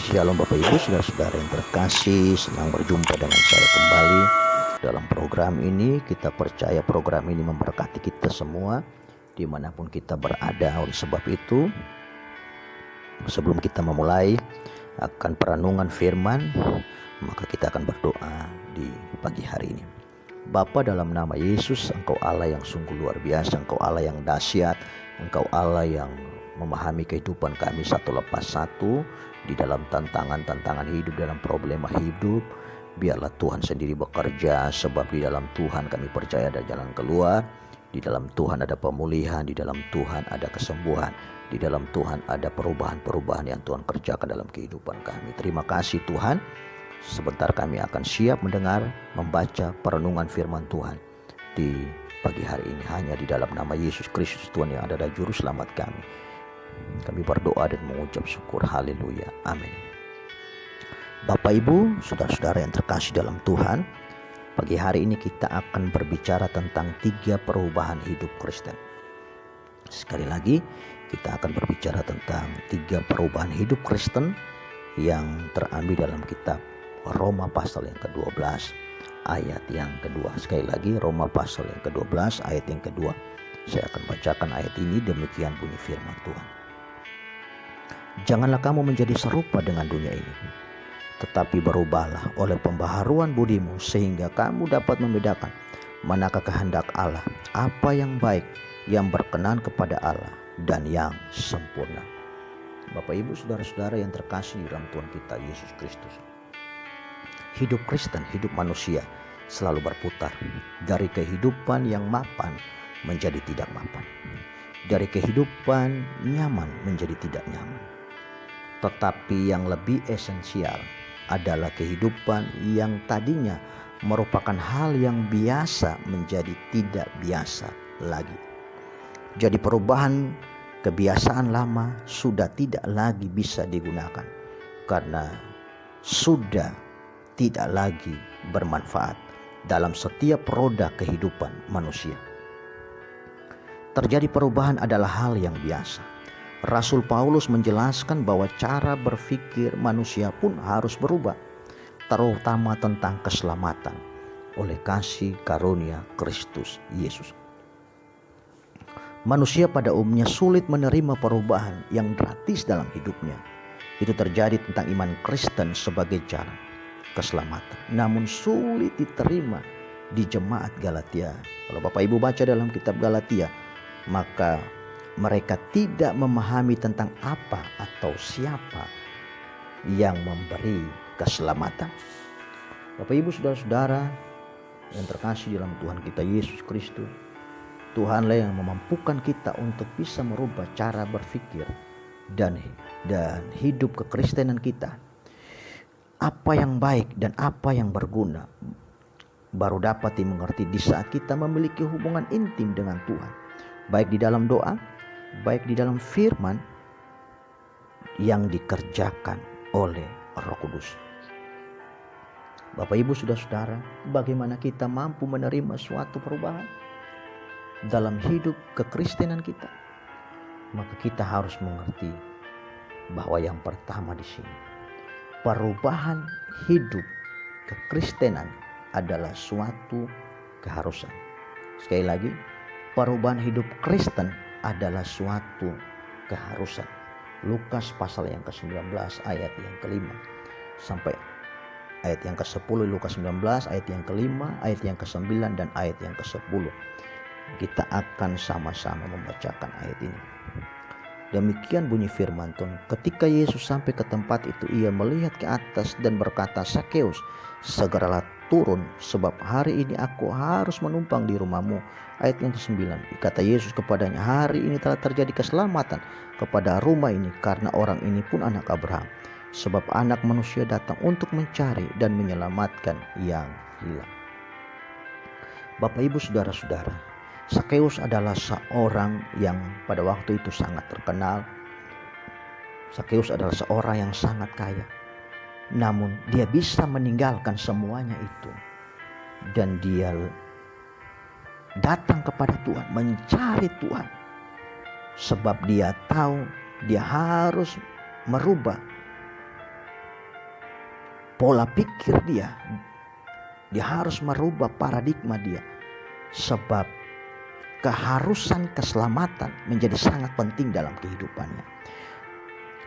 Shalom Bapak Ibu, saudara-saudara yang terkasih, senang berjumpa dengan saya kembali dalam program ini. Kita percaya program ini memberkati kita semua dimanapun kita berada. Oleh sebab itu, sebelum kita memulai akan perenungan firman, maka kita akan berdoa di pagi hari ini. Bapa, dalam nama Yesus, Engkau Allah yang sungguh luar biasa, Engkau Allah yang dahsyat, Engkau Allah yang memahami kehidupan kami satu lepas satu di dalam tantangan-tantangan hidup, dalam problema hidup. Biarlah Tuhan sendiri bekerja, sebab di dalam Tuhan kami percaya ada jalan keluar, di dalam Tuhan ada pemulihan, di dalam Tuhan ada kesembuhan, di dalam Tuhan ada perubahan-perubahan yang Tuhan kerjakan dalam kehidupan kami. Terima kasih Tuhan. Sebentar kami akan siap mendengar, membaca perenungan firman Tuhan di pagi hari ini, hanya di dalam nama Yesus Kristus Tuhan yang adalah juru selamat kami. Kami berdoa dan mengucap syukur. Haleluya. Amin. Bapak Ibu, saudara-saudara yang terkasih dalam Tuhan, pagi hari ini kita akan berbicara tentang 3 perubahan hidup Kristen. Sekali lagi, kita akan berbicara tentang 3 perubahan hidup Kristen yang terambil dalam kitab Roma pasal yang ke-12 ayat yang kedua. Sekali lagi, Roma pasal yang ke-12 ayat yang kedua. Saya akan bacakan ayat ini, demikian bunyi firman Tuhan. Janganlah kamu menjadi serupa dengan dunia ini, tetapi berubahlah oleh pembaharuan budimu, sehingga kamu dapat membedakan manakah kehendak Allah, apa yang baik, yang berkenan kepada Allah, dan yang sempurna. Bapak Ibu, saudara-saudara yang terkasih di dalam Tuhan kita Yesus Kristus, hidup Kristen, hidup manusia selalu berputar dari kehidupan yang mapan menjadi tidak mapan, dari kehidupan nyaman menjadi tidak nyaman. Tetapi yang lebih esensial adalah kehidupan yang tadinya merupakan hal yang biasa menjadi tidak biasa lagi. Jadi perubahan kebiasaan lama sudah tidak lagi bisa digunakan karena sudah tidak lagi bermanfaat dalam setiap roda kehidupan manusia. Terjadi perubahan adalah hal yang biasa. Rasul Paulus menjelaskan bahwa cara berpikir manusia pun harus berubah, terutama tentang keselamatan oleh kasih karunia Kristus Yesus. Manusia pada umumnya sulit menerima perubahan yang gratis dalam hidupnya. Itu terjadi tentang iman Kristen sebagai jalan keselamatan, namun sulit diterima di jemaat Galatia. Kalau Bapak Ibu baca dalam kitab Galatia, maka mereka tidak memahami tentang apa atau siapa yang memberi keselamatan. Bapak Ibu, saudara-saudara yang terkasih dalam Tuhan kita Yesus Kristus, Tuhanlah yang memampukan kita untuk bisa merubah cara berpikir dan hidup kekristenan kita. Apa yang baik dan apa yang berguna baru dapat dimengerti di saat kita memiliki hubungan intim dengan Tuhan, baik di dalam doa, baik di dalam firman yang dikerjakan oleh Roh Kudus. Bapak Ibu, saudara-saudara, bagaimana kita mampu menerima suatu perubahan dalam hidup kekristenan kita? Maka kita harus mengerti bahwa yang pertama di sini, perubahan hidup kekristenan adalah suatu keharusan. Sekali lagi, perubahan hidup Kristen adalah suatu keharusan. Lukas pasal yang ke-19 ayat yang ke-5 sampai ayat yang ke-10. Lukas 19 ayat yang ke-5, ayat yang ke-9 dan ayat yang ke-10. Kita akan sama-sama membacakan ayat ini. Demikian bunyi firman Tuhan. Ketika Yesus sampai ke tempat itu, ia melihat ke atas dan berkata, "Sakeus, segeralah turun, sebab hari ini aku harus menumpang di rumahmu." Ayat yang ke-9, kata Yesus kepadanya, "Hari ini telah terjadi keselamatan kepada rumah ini, karena orang ini pun anak Abraham. Sebab anak manusia datang untuk mencari dan menyelamatkan yang hilang." Bapak Ibu, saudara-saudara, Sakeus adalah seorang yang pada waktu itu sangat terkenal. Sakeus adalah seorang yang sangat kaya. Namun dia bisa meninggalkan semuanya itu, dan dia datang kepada Tuhan, mencari Tuhan. Sebab dia tahu dia harus merubah pola pikir dia. Dia harus merubah paradigma dia. Sebab keharusan keselamatan menjadi sangat penting dalam kehidupannya.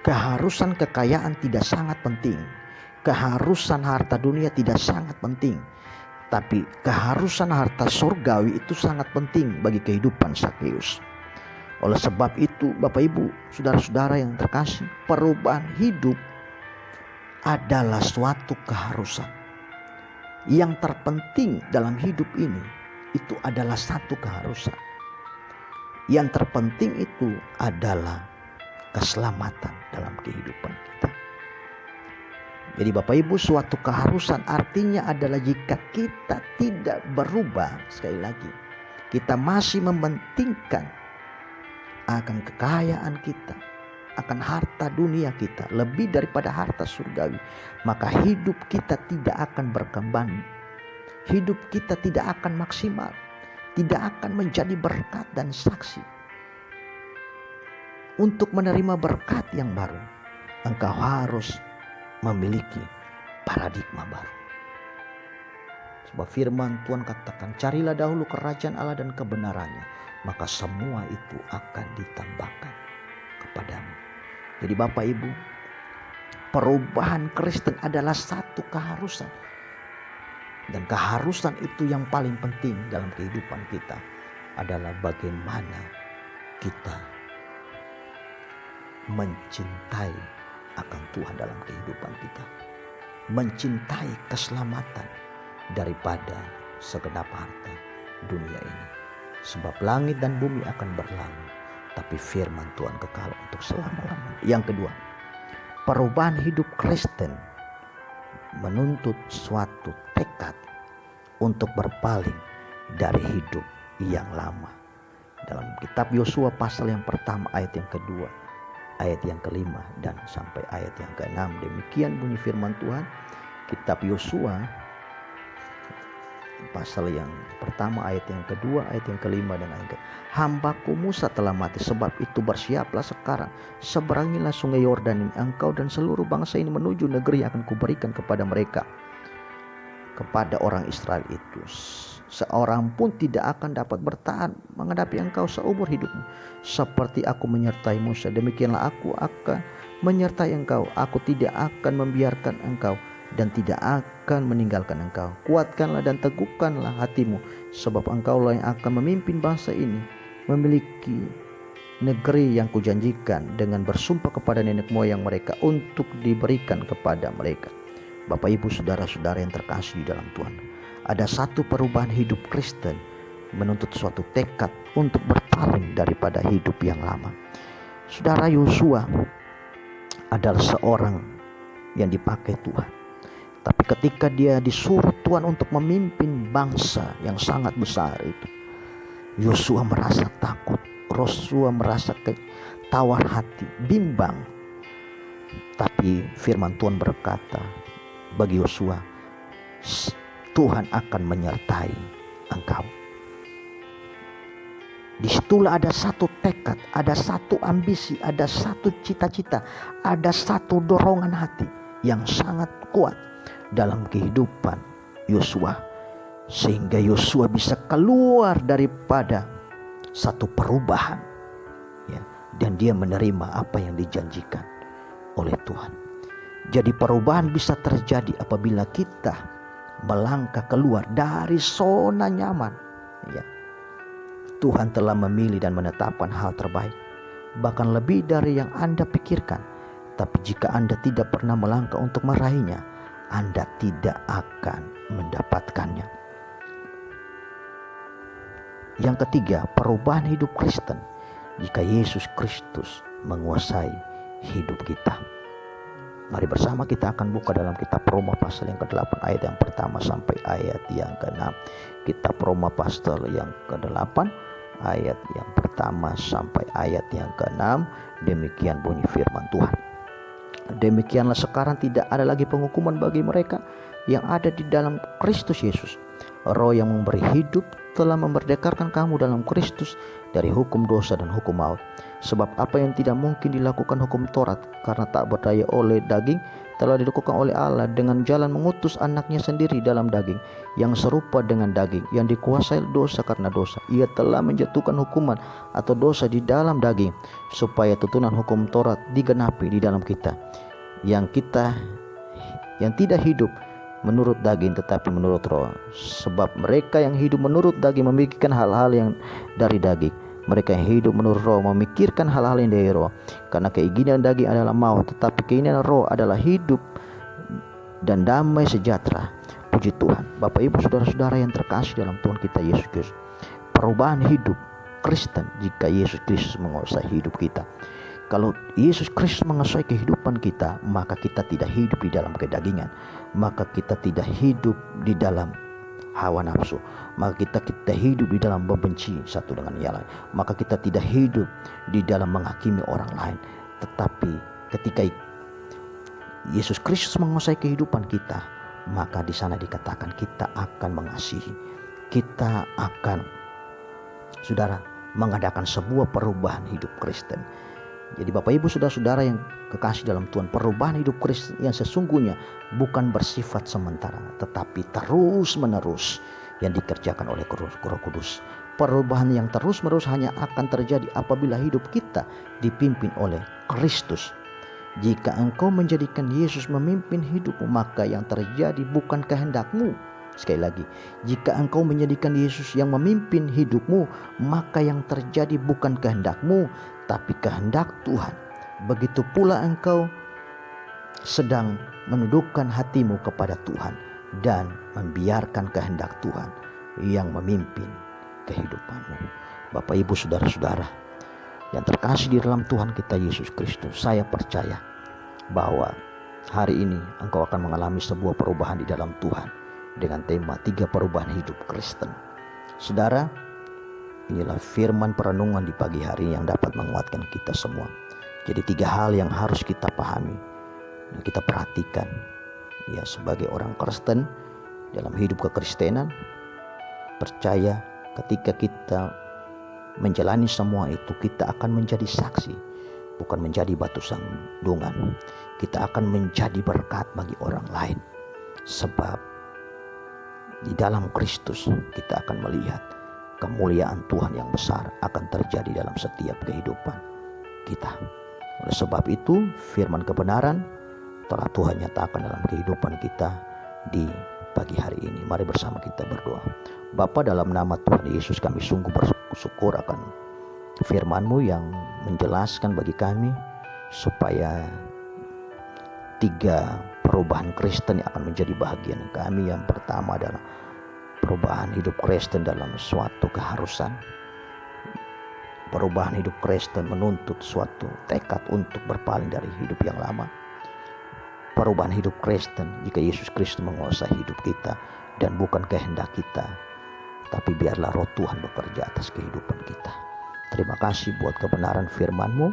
Keharusan kekayaan tidak sangat penting. Keharusan harta dunia tidak sangat penting. Tapi keharusan harta surgawi itu sangat penting bagi kehidupan Zakeus. Oleh sebab itu, Bapak Ibu, saudara-saudara yang terkasih, perubahan hidup adalah suatu keharusan. Yang terpenting dalam hidup ini itu adalah satu keharusan. Yang terpenting itu adalah keselamatan dalam kehidupan kita. Jadi Bapak Ibu, suatu keharusan artinya adalah jika kita tidak berubah, sekali lagi, kita masih mementingkan akan kekayaan kita, akan harta dunia kita lebih daripada harta surgawi, maka hidup kita tidak akan berkembang. Hidup kita tidak akan maksimal, tidak akan menjadi berkat dan saksi. Untuk menerima berkat yang baru, engkau harus memiliki paradigma baru. Sebab firman Tuhan katakan, carilah dahulu kerajaan Allah dan kebenarannya, maka semua itu akan ditambahkan kepadamu. Jadi Bapak Ibu, perubahan Kristen adalah satu keharusan. Dan keharusan itu yang paling penting dalam kehidupan kita adalah bagaimana kita mencintai akan Tuhan dalam kehidupan kita. Mencintai keselamatan daripada segenap harta dunia ini. Sebab langit dan bumi akan berlalu, tapi firman Tuhan kekal untuk selama-lamanya. Yang kedua, perubahan hidup Kristen menuntut suatu tekad untuk berpaling dari hidup yang lama. Dalam kitab Yosua pasal yang pertama ayat yang kedua, ayat yang kelima dan sampai ayat yang keenam, demikian bunyi firman Tuhan. Kitab Yosua pasal yang pertama ayat yang kedua, ayat yang kelima dan ayat yang hambaku Musa telah mati, sebab itu bersiaplah sekarang, seberangilah sungai Yordan ini, engkau dan seluruh bangsa ini menuju negeri yang akan kuberikan kepada mereka. Kepada orang Israel itu, seorang pun tidak akan dapat bertahan menghadapi engkau seumur hidupmu. Seperti aku menyertai Musa, demikianlah aku akan menyertai engkau. Aku tidak akan membiarkan engkau dan tidak akan meninggalkan engkau. Kuatkanlah dan teguhkanlah hatimu, sebab engkaulah yang akan memimpin bangsa ini memiliki negeri yang kujanjikan dengan bersumpah kepada nenek moyang mereka untuk diberikan kepada mereka. Bapak Ibu saudara-saudara yang terkasih di dalam Tuhan, ada satu perubahan hidup Kristen menuntut suatu tekad untuk berpaling daripada hidup yang lama. Saudara, Yosua adalah seorang yang dipakai Tuhan. Tapi ketika dia disuruh Tuhan untuk memimpin bangsa yang sangat besar itu, Yosua merasa takut, Yosua merasa tawar hati, bimbang. Tapi firman Tuhan berkata bagi Yosua, Tuhan akan menyertai engkau. Disitulah ada satu tekad, ada satu ambisi, ada satu cita-cita, ada satu dorongan hati yang sangat kuat dalam kehidupan Yosua, sehingga Yosua bisa keluar daripada satu perubahan, ya, dan dia menerima apa yang dijanjikan oleh Tuhan. Jadi perubahan bisa terjadi apabila kita melangkah keluar dari zona nyaman, ya. Tuhan telah memilih dan menetapkan hal terbaik, bahkan lebih dari yang Anda pikirkan. Tapi jika Anda tidak pernah melangkah untuk meraihnya, Anda tidak akan mendapatkannya. Yang ketiga, perubahan hidup Kristen jika Yesus Kristus menguasai hidup kita. Mari bersama kita akan buka dalam kitab Roma pasal yang ke-8 ayat yang pertama sampai ayat yang ke-6. Kitab Roma pasal yang ke-8 ayat yang pertama sampai ayat yang ke-6. Demikian bunyi firman Tuhan. Demikianlah sekarang tidak ada lagi penghukuman bagi mereka yang ada di dalam Kristus Yesus. Roh yang memberi hidup telah memerdekakan kamu dalam Kristus dari hukum dosa dan hukum maut. Sebab apa yang tidak mungkin dilakukan hukum Taurat karena tak berdaya oleh daging, telah dilakukan oleh Allah dengan jalan mengutus anaknya sendiri dalam daging, yang serupa dengan daging, yang dikuasai dosa karena dosa. Ia telah menjatuhkan hukuman atau dosa di dalam daging, supaya tuntunan hukum Taurat digenapi di dalam kita, yang tidak hidup menurut daging tetapi menurut roh. Sebab mereka yang hidup menurut daging memikirkan hal-hal yang dari daging, mereka yang hidup menurut roh memikirkan hal-hal yang dari roh. Karena keinginan daging adalah maut, tetapi keinginan roh adalah hidup dan damai sejahtera. Puji Tuhan. Bapak Ibu saudara-saudara yang terkasih dalam Tuhan kita Yesus Kristus, perubahan hidup Kristen jika Yesus Kristus menguasai hidup kita. Kalau Yesus Kristus menguasai kehidupan kita, maka kita tidak hidup di dalam kedagingan, maka kita tidak hidup di dalam hawa nafsu, maka kita hidup di dalam membenci satu dengan yang lain, maka kita tidak hidup di dalam menghakimi orang lain. Tetapi ketika Yesus Kristus menguasai kehidupan kita, maka di sana dikatakan kita akan mengasihi, kita akan, saudara, mengadakan sebuah perubahan hidup Kristen. Jadi Bapak Ibu saudara-saudara yang kekasih dalam Tuhan, perubahan hidup Kristen yang sesungguhnya bukan bersifat sementara, tetapi terus menerus yang dikerjakan oleh Roh Kudus. Perubahan yang terus menerus hanya akan terjadi apabila hidup kita dipimpin oleh Kristus. Jika engkau menjadikan Yesus memimpin hidupmu, maka yang terjadi bukan kehendakmu. Sekali lagi, jika engkau menjadikan Yesus yang memimpin hidupmu, maka yang terjadi bukan kehendakmu, tapi kehendak Tuhan. Begitu pula engkau sedang menundukkan hatimu kepada Tuhan dan membiarkan kehendak Tuhan yang memimpin kehidupanmu. Bapak Ibu saudara-saudara yang terkasih di dalam Tuhan kita Yesus Kristus, saya percaya bahwa hari ini engkau akan mengalami sebuah perubahan di dalam Tuhan dengan tema 3 perubahan hidup Kristen. Saudara, inilah firman perenungan di pagi hari yang dapat menguatkan kita semua. Jadi 3 hal yang harus kita pahami dan kita perhatikan ya sebagai orang Kristen dalam hidup kekristenan. Percaya ketika kita menjalani semua itu, kita akan menjadi saksi, bukan menjadi batu sandungan. Kita akan menjadi berkat bagi orang lain. Sebab di dalam Kristus kita akan melihat kemuliaan Tuhan yang besar akan terjadi dalam setiap kehidupan kita. Oleh sebab itu, firman kebenaran telah Tuhan nyatakan dalam kehidupan kita di pagi hari ini. Mari bersama kita berdoa. Bapa, dalam nama Tuhan Yesus, kami sungguh bersyukur akan firman-Mu yang menjelaskan bagi kami supaya 3 perubahan Kristen yang akan menjadi bahagian kami. Yang pertama adalah perubahan hidup Kristen dalam suatu keharusan. Perubahan hidup Kristen menuntut suatu tekad untuk berpaling dari hidup yang lama. Perubahan hidup Kristen jika Yesus Kristus menguasai hidup kita dan bukan kehendak kita, tapi biarlah Roh Tuhan bekerja atas kehidupan kita. Terima kasih buat kebenaran firman-Mu.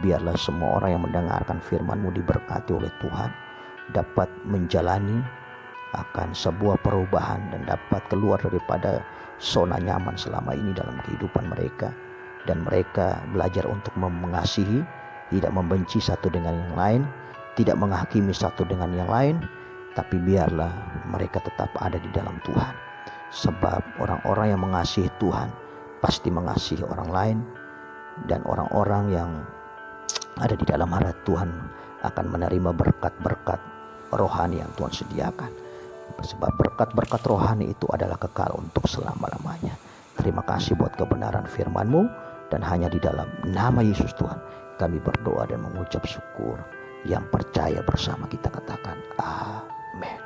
Biarlah semua orang yang mendengarkan firman-Mu diberkati oleh Tuhan, dapat menjalani akan sebuah perubahan dan dapat keluar daripada zona nyaman selama ini dalam kehidupan mereka. Dan mereka belajar untuk mengasihi, tidak membenci satu dengan yang lain, tidak menghakimi satu dengan yang lain, tapi biarlah mereka tetap ada di dalam Tuhan. Sebab orang-orang yang mengasihi Tuhan pasti mengasihi orang lain, dan orang-orang yang ada di dalam hadirat Tuhan akan menerima berkat-berkat rohani yang Tuhan sediakan. Sebab berkat-berkat rohani itu adalah kekal untuk selama-lamanya. Terima kasih buat kebenaran firman-Mu, dan hanya di dalam nama Yesus Tuhan kami berdoa dan mengucap syukur. Yang percaya bersama kita katakan amin.